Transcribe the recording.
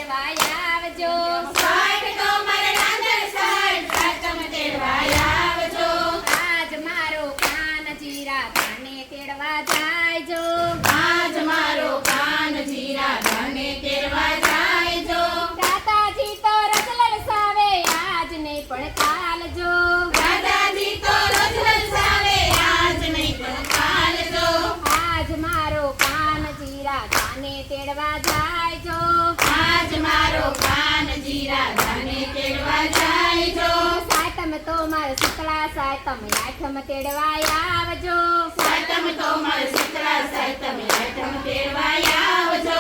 તેડવા આવજો સાઠ તો મારે રાંધણ સાઠ સાતમ તેડવા આવજો આજ મારો કાન જીરા ધાને તેડવા જાયજો આજ મારો કાન જીરા ધાને તેડવા જાયજો દાદાજી તો રસ લલસાવે આજ નહીં પણ કાલજો દાદાજી તો રોજ લલસાવે આજ નહીં પણ કાલ જો આજ મારો કાન જીરા ધાને તેડવા જાયજો આજ મારો કાન જીરા ધાને તેડવા જાયજો સાતમ તો મારે શીતળા સાતમ આઠમ તેડવા આવજો સાતમ તો મારે શીતળા સાતમ આઠમ તેડવા આવજો